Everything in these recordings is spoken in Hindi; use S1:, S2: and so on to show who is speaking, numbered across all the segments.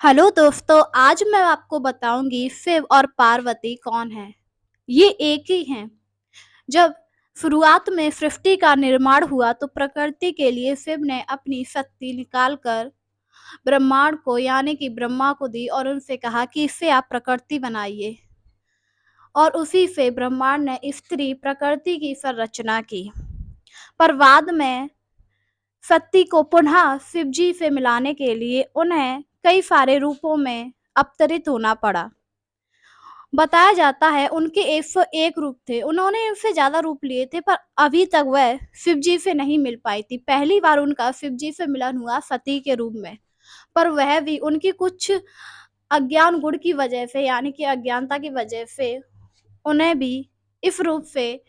S1: हेलो दोस्तों, आज मैं आपको बताऊंगी शिव और पार्वती कौन है। ये एक ही हैं। जब शुरुआत में सृष्टि का निर्माण हुआ तो प्रकृति के लिए शिव ने अपनी शक्ति निकालकर ब्रह्मांड को यानी कि ब्रह्मा को दी और उनसे कहा कि इससे आप प्रकृति बनाइए। और उसी से ब्रह्मांड ने स्त्री प्रकृति की संरचना की। पर बाद में शक्ति को पुनः शिवजी से मिलाने के लिए उन्हें कई सारे रूपों में अवतरित होना पड़ा। बताया जाता है उनके 101 रूप थे। उन्होंने इनसे ज़्यादा रूप लिए थे पर अभी तक वह शिवजी से नहीं मिल पाई थी। पहली बार उनका शिवजी से मिलन हुआ सती के रूप में। पर वह भी उनकी कुछ अज्ञान गुण की वजह से यानी कि अज्ञानता की वजह से उन्हें भी इस रूप से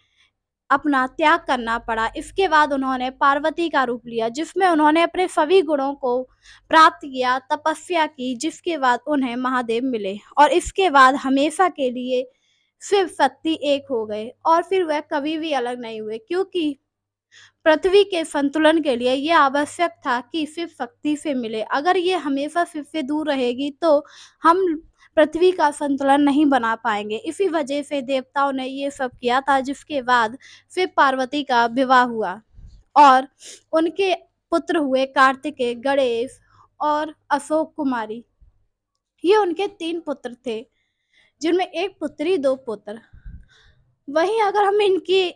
S1: अपना त्याग करना पड़ा। इसके बाद उन्होंने पार्वती का रूप लिया जिसमें उन्होंने अपने सभी गुणों को प्राप्त किया, तपस्या की, जिसके बाद उन्हें महादेव मिले और इसके बाद हमेशा के लिए शिव शक्ति एक हो गए और फिर वह कभी भी अलग नहीं हुए, क्योंकि पृथ्वी के संतुलन के लिए ये आवश्यक था कि शिव शक्ति से मिले। अगर ये हमेशा शिव से दूर रहेगी तो हम पृथ्वी का संतुलन नहीं बना पाएंगे। इसी वजह से देवताओं ने ये सब किया था, जिसके बाद शिव पार्वती का विवाह हुआ और उनके पुत्र हुए कार्तिकेय, गणेश और अशोक कुमारी। ये उनके 3 पुत्र थे, जिनमें 1 पुत्री 2 पुत्र। वहीं अगर हम इनकी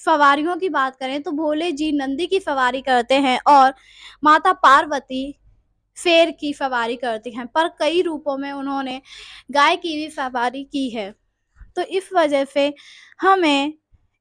S1: सवारियों की बात करें तो भोले जी नंदी की सवारी करते हैं और माता पार्वती शेर की सवारी करती हैं, पर कई रूपों में उन्होंने गाय की भी सवारी की है। तो इस वजह से हमें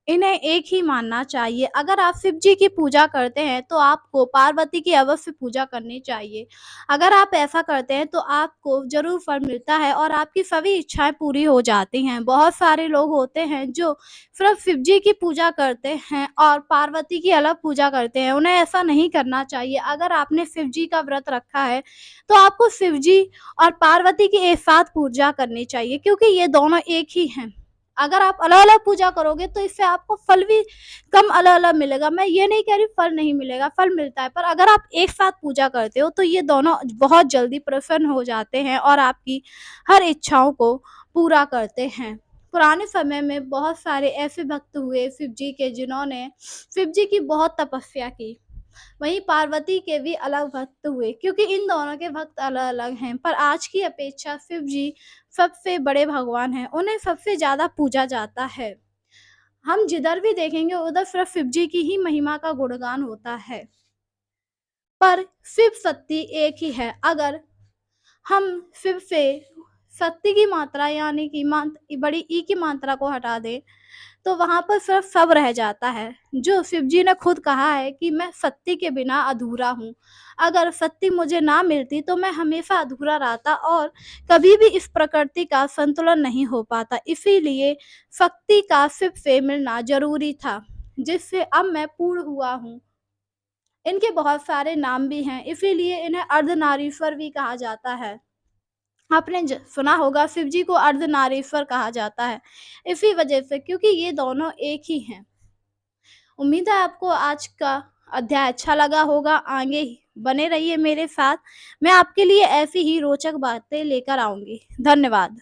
S1: इन्हें एक ही मानना चाहिए। अगर आप शिव जी की पूजा करते हैं तो आपको पार्वती की अवश्य पूजा करनी चाहिए। अगर आप ऐसा करते हैं तो आपको ज़रूर फल मिलता है और आपकी सभी इच्छाएँ पूरी हो जाती हैं। बहुत सारे लोग होते हैं जो सिर्फ़ शिव जी की पूजा करते हैं और पार्वती की अलग पूजा करते हैं। उन्हें ऐसा नहीं करना चाहिए। अगर आपने शिव जी का व्रत रखा है तो आपको शिव जी और पार्वती की एक साथ पूजा करनी चाहिए, क्योंकि ये दोनों एक ही हैं। अगर आप अलग-अलग पूजा करोगे तो इससे आपको फल भी कम अलग-अलग मिलेगा। मैं ये नहीं कह रही फल नहीं मिलेगा, फल मिलता है, पर अगर आप एक साथ पूजा करते हो तो ये दोनों बहुत जल्दी प्रसन्न हो जाते हैं और आपकी हर इच्छाओं को पूरा करते हैं। पुराने समय में बहुत सारे ऐसे भक्त हुए शिव जी के, जिन्होंने शिव जी की बहुत तपस्या की। वहीं पार्वती के भी अलग भक्त हुए, क्योंकि इन दोनों के भक्त अलग-अलग हैं। पर आज की अपेक्षा शिव जी सबसे बड़े भगवान हैं, उन्हें सबसे ज़्यादा पूजा जाता है। हम जिधर भी देखेंगे उधर सिर्फ शिव जी की ही महिमा का गुणगान होता है। पर शिव शक्ति एक ही है। अगर हम शिव से शक्ति की मात्रा यानी कि बड़ी ई की मात्रा को हटा दें तो वहाँ पर सिर्फ सब रह जाता है। जो शिव जी ने खुद कहा है कि मैं शक्ति के बिना अधूरा हूँ। अगर शक्ति मुझे ना मिलती तो मैं हमेशा अधूरा रहता और कभी भी इस प्रकृति का संतुलन नहीं हो पाता। इसीलिए शक्ति का शिव से मिलना ज़रूरी था, जिससे अब मैं पूर्ण हुआ हूँ। इनके बहुत सारे नाम भी हैं, इसीलिए इन्हें अर्धनारीश्वर भी कहा जाता है। आपने सुना होगा शिव जी को अर्धनारीश्वर कहा जाता है, इसी वजह से, क्योंकि ये दोनों एक ही हैं। उम्मीद है आपको आज का अध्याय अच्छा लगा होगा। आगे बने रहिए मेरे साथ। मैं आपके लिए ऐसी ही रोचक बातें लेकर आऊँगी। धन्यवाद।